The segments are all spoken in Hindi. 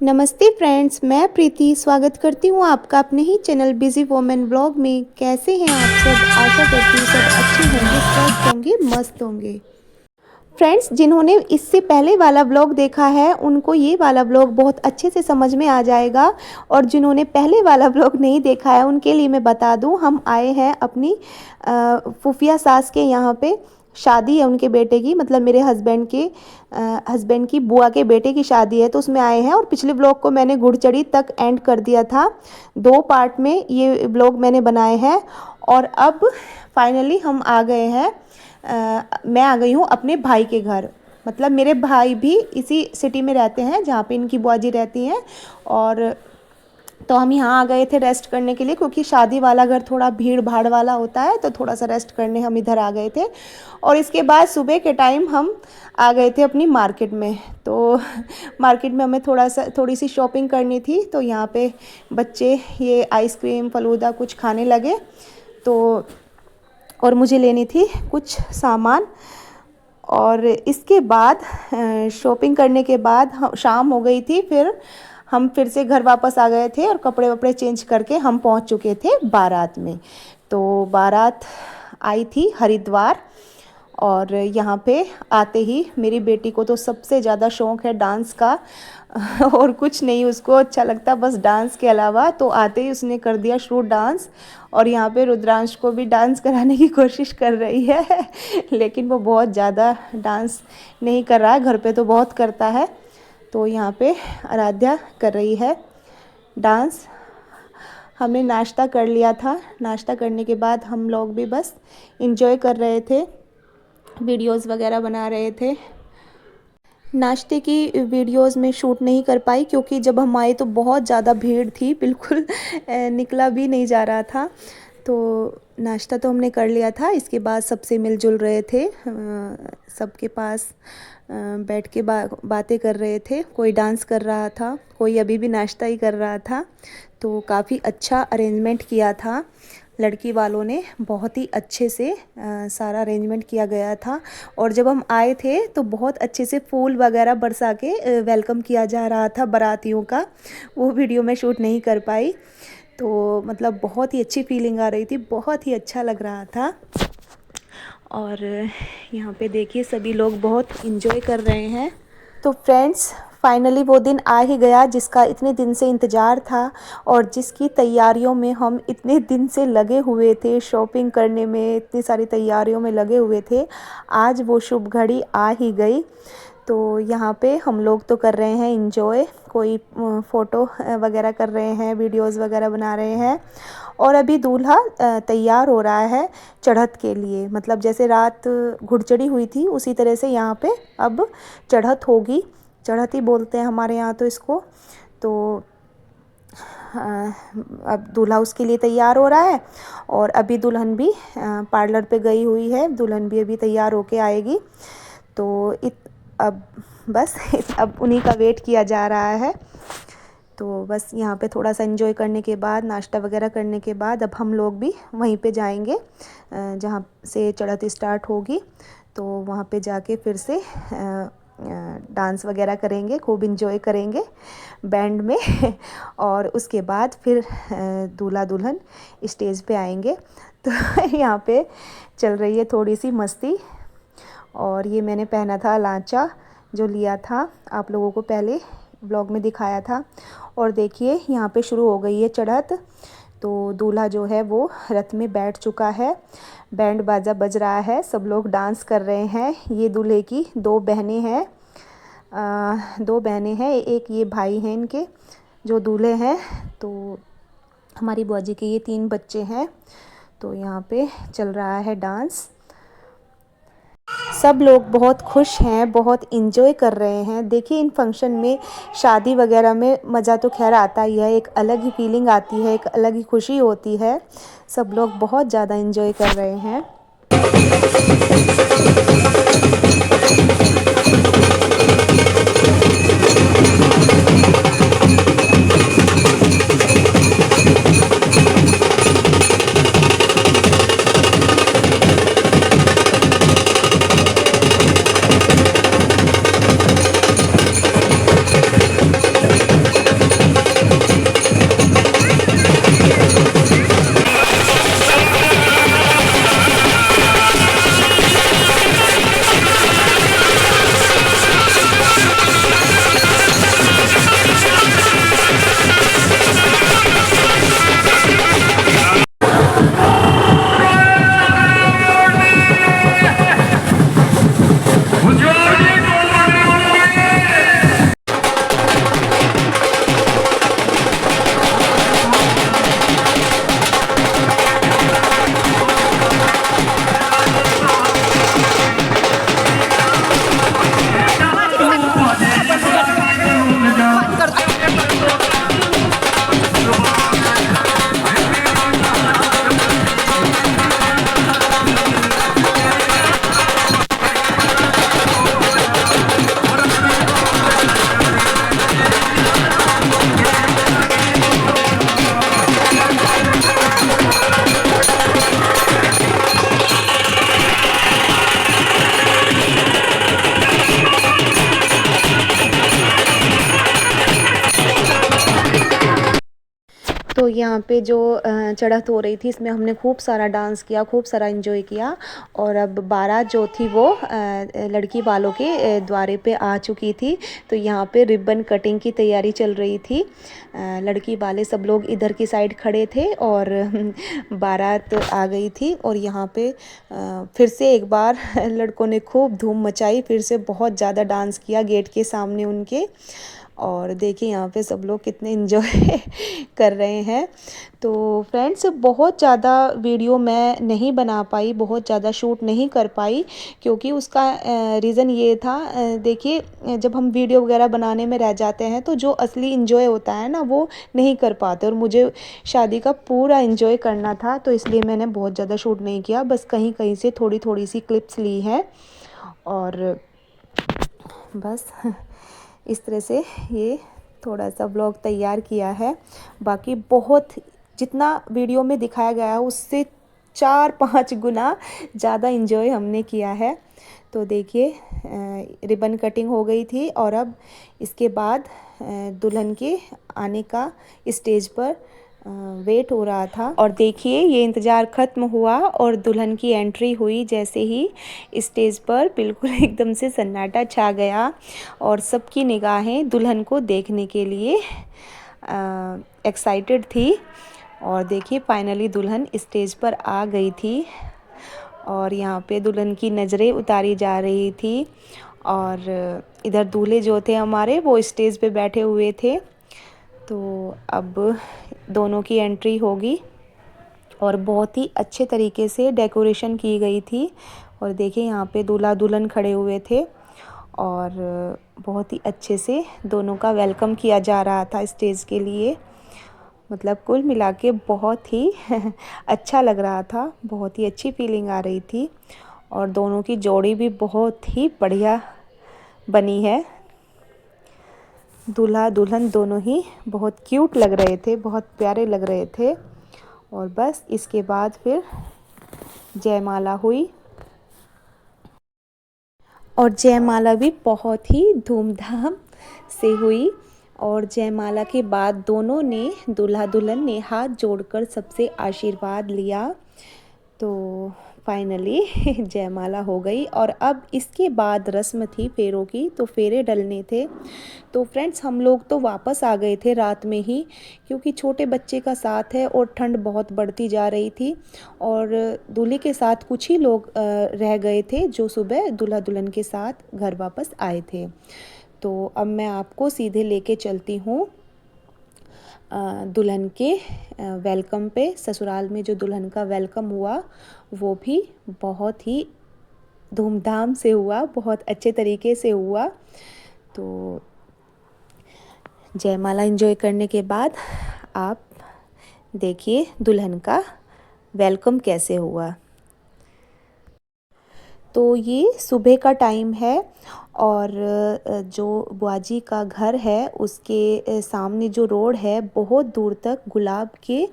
नमस्ते फ्रेंड्स, मैं प्रीति स्वागत करती हूँ आपका अपने ही चैनल बिजी वोमेन ब्लॉग में। कैसे हैं आप सब? आशा करती हूँ सब अच्छे होंगे, स्वस्थ होंगे, मस्त होंगे। फ्रेंड्स, जिन्होंने इससे पहले वाला ब्लॉग देखा है उनको ये वाला ब्लॉग बहुत अच्छे से समझ में आ जाएगा, और जिन्होंने पहले वाला ब्लॉग नहीं देखा है उनके लिए मैं बता दूँ, हम आए हैं अपनी फूफिया सास के यहाँ पे। शादी है उनके बेटे की, मतलब मेरे हस्बैंड की बुआ के बेटे की शादी है, तो उसमें आए हैं। और पिछले ब्लॉग को मैंने गुड़चड़ी तक एंड कर दिया था, 2 पार्ट में ये ब्लॉग मैंने बनाए हैं। और अब फाइनली हम आ गए हैं, मैं आ गई हूँ अपने भाई के घर। मतलब मेरे भाई भी इसी सिटी में रहते हैं जहाँ पे इनकी बुआ जी रहती हैं। और तो हम यहाँ आ गए थे रेस्ट करने के लिए, क्योंकि शादी वाला घर थोड़ा भीड़ भाड़ वाला होता है, तो थोड़ा सा रेस्ट करने हम इधर आ गए थे। और इसके बाद सुबह के टाइम हम आ गए थे अपनी मार्केट में। तो मार्केट में हमें थोड़ी सी शॉपिंग करनी थी, तो यहाँ पे बच्चे ये आइसक्रीम फलूदा कुछ खाने लगे। तो और मुझे लेनी थी कुछ सामान। और इसके बाद शॉपिंग करने के बाद शाम हो गई थी, हम फिर से घर वापस आ गए थे और कपड़े वपड़े चेंज करके हम पहुंच चुके थे बारात में। तो बारात आई थी हरिद्वार, और यहाँ पे आते ही मेरी बेटी को तो सबसे ज़्यादा शौक़ है डांस का और कुछ नहीं उसको अच्छा लगता बस डांस के अलावा। तो आते ही उसने कर दिया शुरू डांस, और यहाँ पे रुद्रांश को भी डांस कराने की कोशिश कर रही है लेकिन वो बहुत ज़्यादा डांस नहीं कर रहा है, घर पे तो बहुत करता है। तो यहाँ पे आराध्या कर रही है डांस। हमने नाश्ता कर लिया था, नाश्ता करने के बाद हम लोग भी बस इंजॉय कर रहे थे, वीडियोस वगैरह बना रहे थे। नाश्ते की वीडियोस में शूट नहीं कर पाई, क्योंकि जब हम आए तो बहुत ज़्यादा भीड़ थी, बिल्कुल निकला भी नहीं जा रहा था। तो नाश्ता तो हमने कर लिया था, इसके बाद सबसे मिलजुल रहे थे, सबके पास बैठ के बातें कर रहे थे। कोई डांस कर रहा था, कोई अभी भी नाश्ता ही कर रहा था। तो काफ़ी अच्छा अरेंजमेंट किया था लड़की वालों ने, बहुत ही अच्छे से सारा अरेंजमेंट किया गया था। और जब हम आए थे तो बहुत अच्छे से फूल वगैरह बरसा के वेलकम किया जा रहा था बारातियों का, वो वीडियो में शूट नहीं कर पाई। तो मतलब बहुत ही अच्छी फीलिंग आ रही थी, बहुत ही अच्छा लग रहा था। और यहाँ पे देखिए सभी लोग बहुत इन्जॉय कर रहे हैं। तो फ्रेंड्स, फाइनली वो दिन आ ही गया जिसका इतने दिन से इंतज़ार था, और जिसकी तैयारियों में हम इतने दिन से लगे हुए थे, शॉपिंग करने में इतनी सारी तैयारियों में लगे हुए थे। आज वो शुभ घड़ी आ ही गई। तो यहाँ पे हम लोग तो कर रहे हैं इंजॉय, कोई फ़ोटो वगैरह कर रहे हैं, वीडियोस वगैरह बना रहे हैं। और अभी दूल्हा तैयार हो रहा है चढ़त के लिए, मतलब जैसे रात घुड़चड़ी हुई थी उसी तरह से यहाँ पे अब चढ़त होगी। चढ़त ही बोलते हैं हमारे यहाँ तो इसको। तो अब दूल्हा उसके लिए तैयार हो रहा है, और अभी दुल्हन भी पार्लर पे गई हुई है, दुल्हन भी अभी तैयार होके आएगी। तो अब बस अब उन्हीं का वेट किया जा रहा है। तो बस यहाँ पे थोड़ा सा एंजॉय करने के बाद, नाश्ता वगैरह करने के बाद अब हम लोग भी वहीं पे जाएंगे जहाँ से चढ़त स्टार्ट होगी। तो वहाँ पे जाके फिर से डांस वगैरह करेंगे, खूब इंजॉय करेंगे बैंड में और उसके बाद फिर दूल्हा दुल्हन स्टेज पे आएंगे। तो यहाँ पे चल रही है थोड़ी सी मस्ती। और ये मैंने पहना था लांचा, जो लिया था आप लोगों को पहले ब्लॉग में दिखाया था। और देखिए यहाँ पे शुरू हो गई है चढ़त। तो दूल्हा जो है वो रथ में बैठ चुका है, बैंड बाजा बज रहा है, सब लोग डांस कर रहे हैं। ये दूल्हे की 2 बहनें हैं, 2 बहनें हैं, एक ये भाई हैं इनके जो दूल्हे हैं। तो हमारी बुआ जी के ये 3 बच्चे हैं। तो यहाँ पे चल रहा है डांस, सब लोग बहुत खुश हैं, बहुत इन्जॉय कर रहे हैं। देखिए इन फंक्शन में, शादी वगैरह में मज़ा तो खैर आता ही है, एक अलग ही फीलिंग आती है, एक अलग ही खुशी होती है। सब लोग बहुत ज़्यादा इन्जॉय कर रहे हैं। यहाँ पे जो चढ़त हो रही थी इसमें हमने खूब सारा डांस किया, खूब सारा एंजॉय किया। और अब बारात जो थी वो लड़की वालों के द्वारे पे आ चुकी थी। तो यहाँ पे रिबन कटिंग की तैयारी चल रही थी। लड़की वाले सब लोग इधर की साइड खड़े थे और बारात आ गई थी। और यहाँ पे फिर से एक बार लड़कों ने खूब धूम मचाई, फिर से बहुत ज़्यादा डांस किया गेट के सामने उनके। और देखिए यहाँ पे सब लोग कितने इन्जॉय कर रहे हैं। तो फ्रेंड्स, बहुत ज़्यादा वीडियो मैं नहीं बना पाई, बहुत ज़्यादा शूट नहीं कर पाई, क्योंकि उसका रीज़न ये था, देखिए जब हम वीडियो वगैरह बनाने में रह जाते हैं तो जो असली इन्जॉय होता है ना वो नहीं कर पाते। और मुझे शादी का पूरा इन्जॉय करना था, तो इसलिए मैंने बहुत ज़्यादा शूट नहीं किया, बस कहीं कहीं से थोड़ी थोड़ी सी क्लिप्स ली हैं। और बस इस तरह से ये थोड़ा सा ब्लॉग तैयार किया है। बाकी बहुत जितना वीडियो में दिखाया गया है उससे 4-5 गुना ज़्यादा इन्जॉय हमने किया है। तो देखिए रिबन कटिंग हो गई थी और अब इसके बाद दुल्हन के आने का स्टेज पर वेट हो रहा था। और देखिए ये इंतज़ार ख़त्म हुआ और दुल्हन की एंट्री हुई। जैसे ही स्टेज पर बिल्कुल एकदम से सन्नाटा छा गया और सबकी निगाहें दुल्हन को देखने के लिए एक्साइटेड थी। और देखिए फाइनली दुल्हन स्टेज पर आ गई थी और यहाँ पे दुल्हन की नज़रें उतारी जा रही थी। और इधर दूल्हे जो थे हमारे वो स्टेज पे बैठे हुए थे। तो अब दोनों की एंट्री होगी और बहुत ही अच्छे तरीके से डेकोरेशन की गई थी। और देखिए यहाँ पे दूल्हा दुल्हन खड़े हुए थे और बहुत ही अच्छे से दोनों का वेलकम किया जा रहा था स्टेज के लिए। मतलब कुल मिला के बहुत ही अच्छा लग रहा था, बहुत ही अच्छी फीलिंग आ रही थी। और दोनों की जोड़ी भी बहुत ही बढ़िया बनी है। दूल्हा दुल्हन दोनों ही बहुत क्यूट लग रहे थे, बहुत प्यारे लग रहे थे। और बस इसके बाद फिर जयमाला हुई और जयमाला भी बहुत ही धूमधाम से हुई। और जयमाला के बाद दोनों ने, दूल्हा दुल्हन ने हाथ जोड़कर सबसे आशीर्वाद लिया। तो फाइनली जयमाला हो गई और अब इसके बाद रस्म थी फेरों की, तो फेरे डलने थे। तो फ्रेंड्स हम लोग तो वापस आ गए थे रात में ही, क्योंकि छोटे बच्चे का साथ है और ठंड बहुत बढ़ती जा रही थी। और दूल्हे के साथ कुछ ही लोग रह गए थे जो सुबह दूल्हा दुल्हन के साथ घर वापस आए थे। तो अब मैं आपको सीधे लेके चलती हूँ दुल्हन के वेलकम पे। ससुराल में जो दुल्हन का वेलकम हुआ वो भी बहुत ही धूमधाम से हुआ, बहुत अच्छे तरीके से हुआ। तो जयमाला एंजॉय करने के बाद आप देखिए दुल्हन का वेलकम कैसे हुआ। तो ये सुबह का टाइम है और जो बुआजी का घर है उसके सामने जो रोड है बहुत दूर तक गुलाब के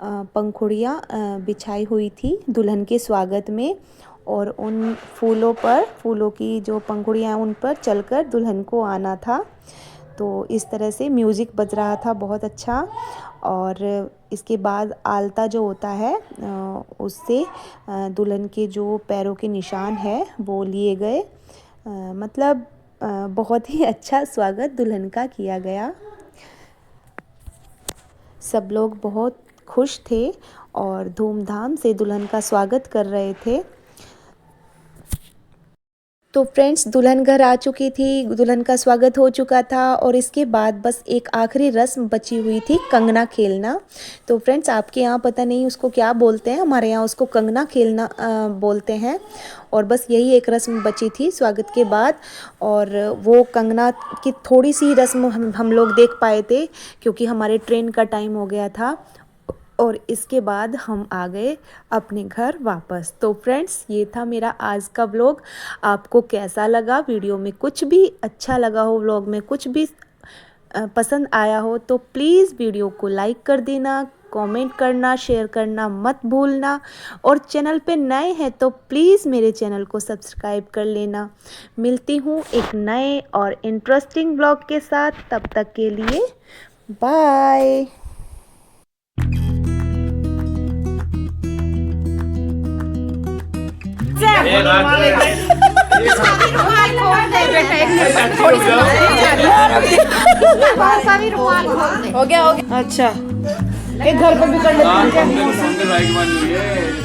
पंखुड़ियाँ बिछाई हुई थी दुल्हन के स्वागत में। और उन फूलों पर, फूलों की जो पंखुड़ियाँ उन पर चलकर दुल्हन को आना था। तो इस तरह से म्यूज़िक बज रहा था बहुत अच्छा। और इसके बाद आलता जो होता है उससे दुल्हन के जो पैरों के निशान है वो लिए गए। मतलब बहुत ही अच्छा स्वागत दुल्हन का किया गया। सब लोग बहुत खुश थे और धूमधाम से दुल्हन का स्वागत कर रहे थे। तो फ्रेंड्स दुल्हन घर आ चुकी थी, दुल्हन का स्वागत हो चुका था और इसके बाद बस एक आखिरी रस्म बची हुई थी, कंगना खेलना। तो फ्रेंड्स आपके यहाँ पता नहीं उसको क्या बोलते हैं, हमारे यहाँ उसको कंगना खेलना बोलते हैं। और बस यही एक रस्म बची थी स्वागत के बाद। और वो कंगना की थोड़ी सी रस्म हम लोग देख पाए थे क्योंकि हमारे ट्रेन का टाइम हो गया था। और इसके बाद हम आ गए अपने घर वापस। तो फ्रेंड्स ये था मेरा आज का व्लॉग। आपको कैसा लगा? वीडियो में कुछ भी अच्छा लगा हो, व्लॉग में कुछ भी पसंद आया हो तो प्लीज़ वीडियो को लाइक कर देना, कमेंट करना, शेयर करना मत भूलना। और चैनल पे नए हैं तो प्लीज़ मेरे चैनल को सब्सक्राइब कर लेना। मिलती हूँ एक नए और इंटरेस्टिंग व्लॉग के साथ, तब तक के लिए बाय। हो गया। अच्छा एक घर पे भी कर लेते हैं।